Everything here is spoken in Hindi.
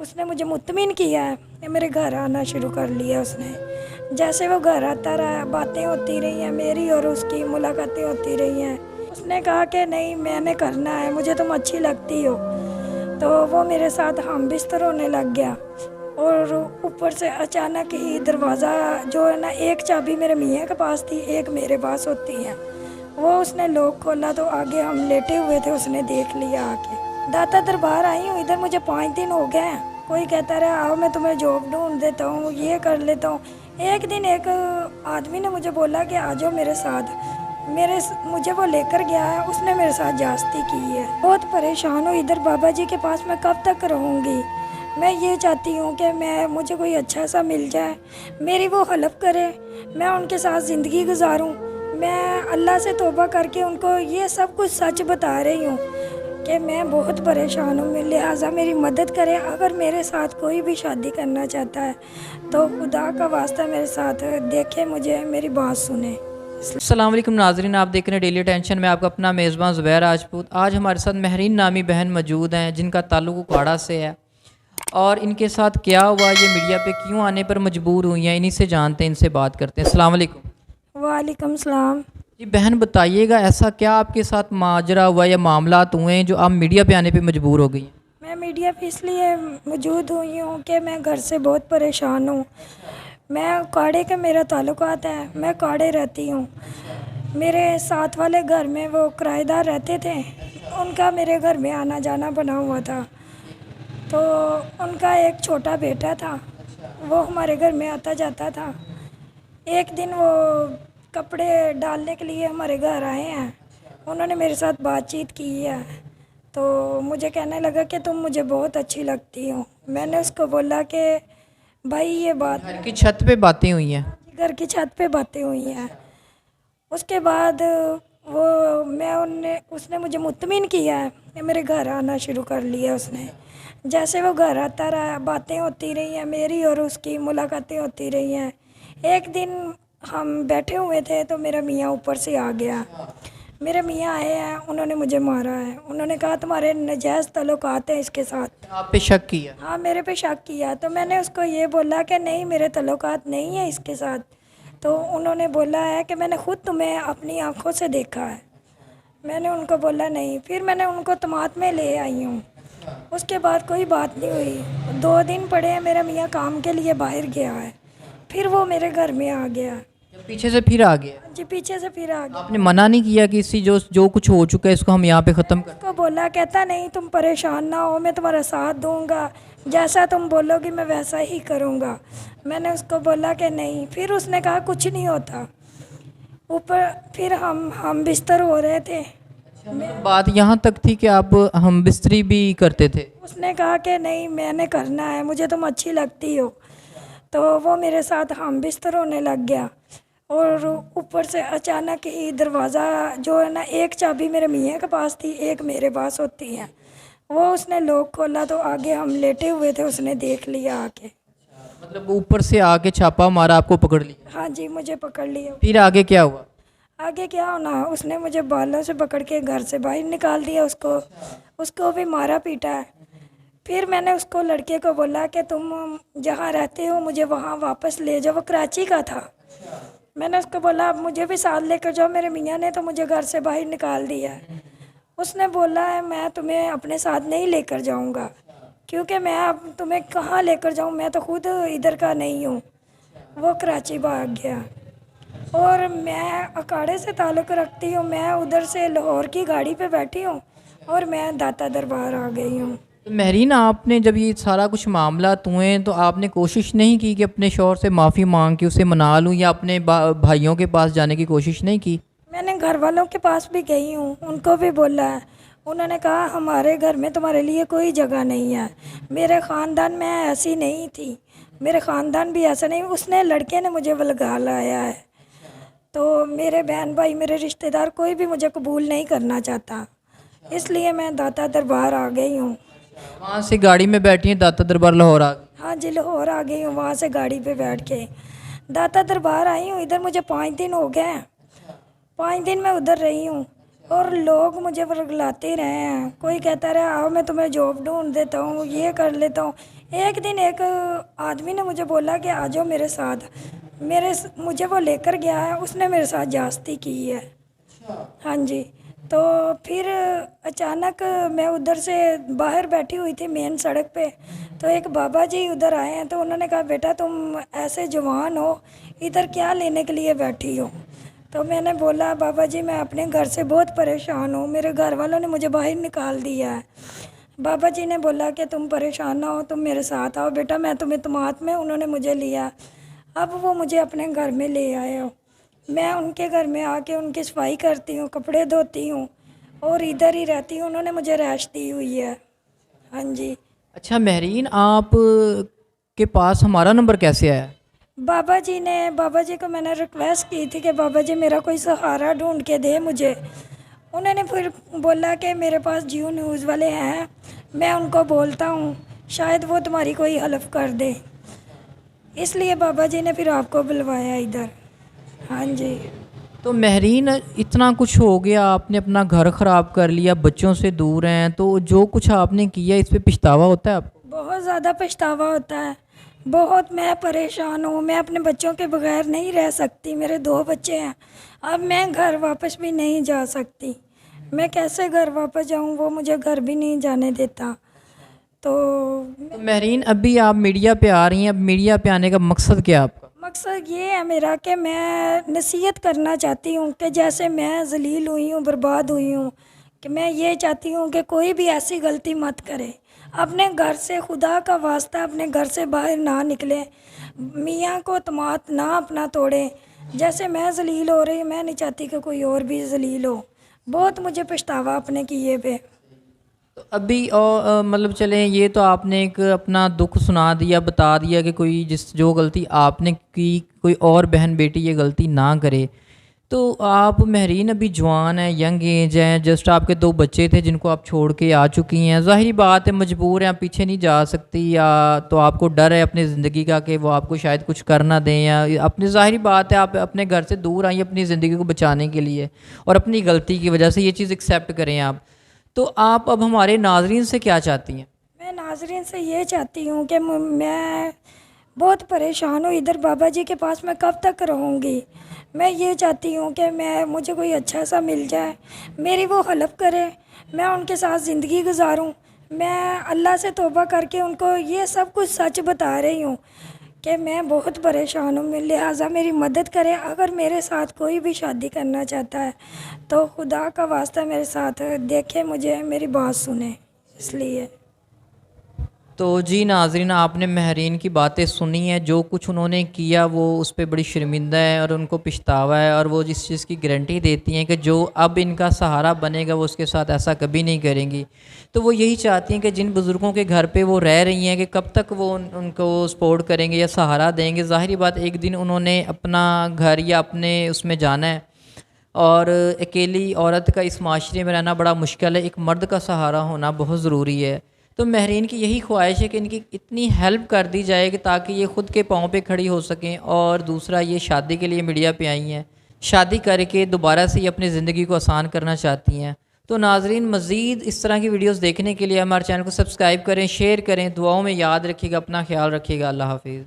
उसने मुझे मुतमिन किया है कि मेरे घर आना शुरू कर लिया उसने। जैसे वो घर आता रहा, बातें होती रही हैं, मेरी और उसकी मुलाकातें होती रही हैं। उसने कहा कि नहीं, मैंने करना है, मुझे तुम अच्छी लगती हो। तो वो मेरे साथ हम बिस्तर होने लग गया। और ऊपर से अचानक ही दरवाज़ा जो है ना, एक चाबी मेरे मियाँ के पास थी, एक मेरे पास होती है। वो उसने लॉक खोला तो आगे हम लेटे हुए थे, उसने देख लिया आके। दाता दरबार आई हूँ इधर, मुझे 5 दिन हो गए हैं। कोई कहता रहा आओ मैं तुम्हें जॉब ढूंढ देता हूँ, ये कर लेता हूँ। एक दिन एक आदमी ने मुझे बोला कि आ जाओ मेरे साथ। मुझे वो लेकर गया है, उसने मेरे साथ जास्ती की है। बहुत परेशान हूँ इधर बाबा जी के पास, मैं कब तक रहूँगी। मैं ये चाहती हूँ कि मुझे कोई अच्छा सा मिल जाए, मेरी वो हेल्प करे, मैं उनके साथ ज़िंदगी गुजारूँ। मैं अल्लाह से तौबा करके उनको ये सब कुछ सच बता रही हूँ कि मैं बहुत परेशान हूँ, लिहाजा मेरी मदद करें। अगर मेरे साथ कोई भी शादी करना चाहता है तो खुदा का वास्ता मेरे साथ देखे, मुझे मेरी बात सुने। अस्सलाम वालेकुम नाजरीन, आप देख रहे हैं डेली टेंशन में आपका अपना मेज़बान ज़ुबैर राजपूत। आज हमारे साथ महरीन नामी बहन मौजूद हैं जिनका ताल्लुक उकाड़ा से है, और इनके साथ क्या हुआ, ये मीडिया पे क्यों आने पर मजबूर हुई हैं, इन्हीं से जानते हैं, इनसे बात करते हैं। अस्सलाम वालेकुम। वालेकुम सलाम। जी बहन, बताइएगा ऐसा क्या आपके साथ माजरा हुआ या मामलात हुए हैं जो आप मीडिया पे आने पे मजबूर हो गई हैं? मैं मीडिया पे इसलिए मौजूद हुई हूँ कि मैं घर से बहुत परेशान हूँ। मैं काड़े के मेरा ताल्लुकात है, मैं काड़े रहती हूँ। मेरे साथ वाले घर में वो किराएदार रहते थे, उनका मेरे घर में आना जाना बना हुआ था। तो उनका एक छोटा बेटा था, वो हमारे घर में आता जाता था। एक दिन वो कपड़े डालने के लिए हमारे घर आए हैं, उन्होंने मेरे साथ बातचीत की है। तो मुझे कहने लगा कि तुम मुझे बहुत अच्छी लगती हो। मैंने उसको बोला कि भाई ये बात घर की छत पे बातें हुई हैं? घर की छत पे बातें हुई हैं। उसके बाद उसने मुझे मुतमिन किया है कि मेरे घर आना शुरू कर लिया उसने। जैसे वो घर आता रहा, बातें होती रही हैं, मेरी और उसकी मुलाकातें होती रही हैं। एक दिन हम बैठे हुए थे तो मेरा मियाँ ऊपर से आ गया। मेरे मियाँ आए हैं, उन्होंने मुझे मारा है। उन्होंने कहा तुम्हारे नजायज़ ताल्लुकात हैं इसके साथ। आप पे शक किया? हाँ, मेरे पे शक किया। तो मैंने उसको ये बोला कि नहीं, मेरे ताल्लुकात नहीं है इसके साथ। तो उन्होंने बोला है कि मैंने ख़ुद तुम्हें अपनी आंखों से देखा है। मैंने उनको बोला नहीं, फिर मैंने उनको तमात में ले आई हूँ। उसके बाद कोई बात नहीं हुई। 2 दिन पड़े हैं, मेरा मियाँ काम के लिए बाहर गया है, फिर वो मेरे घर में आ गया। पीछे से फिर आ गया? जी, पीछे से फिर आ गया। आपने मना नहीं किया कि इसी जो जो कुछ हो चुका है इसको हम यहाँ पे ख़त्म कर? उसको बोला, कहता नहीं तुम परेशान ना हो, मैं तुम्हारा साथ दूंगा, जैसा तुम बोलोगी मैं वैसा ही करूँगा। मैंने उसको बोला कि नहीं, फिर उसने कहा कुछ नहीं होता। ऊपर फिर हम बिस्तर हो रहे थे। बात यहाँ तक थी कि आप हम बिस्तरी भी करते थे? उसने कहा कि नहीं, मैंने करना है, मुझे तुम अच्छी लगती हो। तो वो मेरे साथ हम बिस्तर होने लग गया। और ऊपर से अचानक ही दरवाज़ा जो है ना, एक चाबी मेरे मियाँ के पास थी, एक मेरे पास होती है। वो उसने लॉक खोला तो आगे हम लेटे हुए थे, उसने देख लिया आके। मतलब ऊपर से आके छापा मारा, आपको पकड़ लिया? हाँ जी, मुझे पकड़ लिया। फिर आगे क्या हुआ? आगे क्या होना, उसने मुझे बालों से पकड़ के घर से बाहर निकाल दिया। उसको भी मारा पीटा है। फिर मैंने उसको, लड़के को बोला कि तुम जहाँ रहते हो मुझे वहाँ वापस ले जाओ। वो कराची का था। मैंने उसको बोला अब मुझे भी साथ लेकर जाओ, मेरे मियाँ ने तो मुझे घर से बाहर निकाल दिया है। उसने बोला है मैं तुम्हें अपने साथ नहीं लेकर जाऊँगा, क्योंकि मैं अब तुम्हें कहाँ लेकर जाऊँ, मैं तो खुद इधर का नहीं हूँ। वो कराची भाग गया। और मैं अखाड़े से ताल्लुक़ रखती हूँ, मैं उधर से लाहौर की गाड़ी पे बैठी हूँ और मैं दाता दरबार आ गई हूँ। तो महरीन, आपने जब ये सारा कुछ मामला हुए तो आपने कोशिश नहीं की कि अपने शौहर से माफ़ी मांग के उसे मना लूँ, या अपने भाइयों के पास जाने की कोशिश नहीं की? मैंने घर वालों के पास भी गई हूँ, उनको भी बोला है। उन्होंने कहा हमारे घर में तुम्हारे लिए कोई जगह नहीं है। मेरे ख़ानदान में ऐसी नहीं थी, मेरे ख़ानदान भी ऐसा नहीं। उसने, लड़के ने मुझे बलगा लाया है। तो मेरे बहन भाई, मेरे रिश्तेदार, कोई भी मुझे कबूल नहीं करना चाहता, इसलिए मैं दाता दरबार आ गई हूँ। वहाँ से गाड़ी में बैठी हैं, दाता दरबार लाहौर आ गई? हाँ जी, लाहौर आ गई हूँ, वहाँ से गाड़ी पे बैठ के दाता दरबार आई हूँ। इधर मुझे 5 दिन हो गए हैं, 5 दिन मैं उधर रही हूँ। और लोग मुझे वर्गलाते रहे हैं। कोई कहता रहा आओ मैं तुम्हें जॉब ढूंढ देता हूँ, ये कर लेता हूँ। एक दिन एक आदमी ने मुझे बोला कि आ जाओ मेरे साथ, मुझे वो लेकर गया है, उसने मेरे साथ जास्ती की है। हाँ जी। तो फिर अचानक मैं उधर से बाहर बैठी हुई थी मेन सड़क पे, तो एक बाबा जी उधर आए हैं, तो उन्होंने कहा बेटा तुम ऐसे जवान हो, इधर क्या लेने के लिए बैठी हो? तो मैंने बोला बाबा जी मैं अपने घर से बहुत परेशान हूँ, मेरे घर वालों ने मुझे बाहर निकाल दिया है। बाबा जी ने बोला कि तुम परेशान ना हो, तुम मेरे साथ आओ बेटा, मैं तुम्हें तुमात में, उन्होंने मुझे लिया। अब वो मुझे अपने घर में ले आए हो, मैं उनके घर में आके उनकी सफाई करती हूँ, कपड़े धोती हूँ और इधर ही रहती हूँ। उन्होंने मुझे रैश दी हुई है। हाँ जी। अच्छा महरीन, आप के पास हमारा नंबर कैसे आया? बाबा जी को मैंने रिक्वेस्ट की थी कि बाबा जी मेरा कोई सहारा ढूंढ के दे मुझे। उन्होंने फिर बोला कि मेरे पास जियो न्यूज़ वाले हैं, मैं उनको बोलता हूँ, शायद वो तुम्हारी कोई हेल्प कर दे। इसलिए बाबा जी ने फिर आपको बुलवाया इधर। हाँ जी। तो महरीन, इतना कुछ हो गया, आपने अपना घर ख़राब कर लिया, बच्चों से दूर हैं, तो जो कुछ आपने किया इस पे पछतावा होता है आपको? बहुत ज़्यादा पछतावा होता है, बहुत। मैं परेशान हूँ, मैं अपने बच्चों के बगैर नहीं रह सकती, मेरे 2 बच्चे हैं। अब मैं घर वापस भी नहीं जा सकती, मैं कैसे घर वापस जाऊँ? वो मुझे घर भी नहीं जाने देता। तो तो महरीन, अभी आप मीडिया पे आ रही हैं, अब मीडिया पे आने का मकसद क्या है आपका? मकसद ये है मेरा कि मैं नसीहत करना चाहती हूँ कि जैसे मैं ज़लील हुई हूँ, बर्बाद हुई हूँ, कि मैं ये चाहती हूँ कि कोई भी ऐसी गलती मत करे। अपने घर से, खुदा का वास्ता, अपने घर से बाहर ना निकले, मियाँ को तमात ना अपना तोड़े। जैसे मैं ज़लील हो रही, मैं नहीं चाहती कि कोई और भी ज़लील हो। बहुत मुझे पछतावा अपने किए पे। तो अभी और मतलब चलें, ये तो आपने एक अपना दुख सुना दिया, बता दिया कि कोई जो गलती आपने की कोई और बहन बेटी ये गलती ना करे। तो आप महरीन अभी जवान हैं, यंग एज हैं, जस्ट आपके 2 बच्चे थे जिनको आप छोड़ के आ चुकी हैं, ज़ाहिरी बात है मजबूर हैं, आप पीछे नहीं जा सकती, या तो आपको डर है अपनी ज़िंदगी का कि वो आपको शायद कुछ कर ना दें, या अपनी ज़ाहिरी बात है आप अपने घर से दूर आई अपनी ज़िंदगी को बचाने के लिए और अपनी गलती की वजह से, ये चीज़ एक्सेप्ट करें आप। तो आप अब हमारे नाजरीन से क्या चाहती हैं? मैं नाजरीन से ये चाहती हूँ कि मैं बहुत परेशान हूँ इधर बाबा जी के पास, मैं कब तक रहूँगी? मैं ये चाहती हूँ कि मुझे कोई अच्छा सा मिल जाए, मेरी वो हेल्प करे, मैं उनके साथ ज़िंदगी गुजारूँ। मैं अल्लाह से तौबा करके उनको ये सब कुछ सच बता रही हूँ कि मैं बहुत परेशान हूँ, लिहाजा मेरी मदद करें। अगर मेरे साथ कोई भी शादी करना चाहता है तो खुदा का वास्ता मेरे साथ देखे, मुझे मेरी बात सुने। इसलिए तो जी नाज़रीन, आपने महरीन की बातें सुनी हैं, जो कुछ उन्होंने किया वो उस पे बड़ी शर्मिंदा है और उनको पछतावा है, और वो जिस चीज़ की गारंटी देती हैं कि जो अब इनका सहारा बनेगा वो उसके साथ ऐसा कभी नहीं करेंगी। तो वो यही चाहती हैं कि जिन बुज़ुर्गों के घर पे वो रह रही हैं कि कब तक वो उनको सपोर्ट करेंगे या सहारा देंगे। ज़ाहिर बात, एक दिन उन्होंने अपना घर या अपने उसमें जाना है, और अकेली औरत का इस माशरे में रहना बड़ा मुश्किल है, एक मर्द का सहारा होना बहुत ज़रूरी है। तो महरीन की यही ख्वाहिश है कि इनकी इतनी हेल्प कर दी जाए कि ताकि ये ख़ुद के पाँव पे खड़ी हो सकें। और दूसरा, ये शादी के लिए मीडिया पे आई हैं, शादी करके दोबारा से ये अपनी ज़िंदगी को आसान करना चाहती हैं। तो नाजरीन, मज़ीद इस तरह की वीडियोस देखने के लिए हमारे चैनल को सब्सक्राइब करें, शेयर करें, दुआओं में याद रखिएगा, अपना ख्याल रखिएगा। अल्लाह हाफिज़।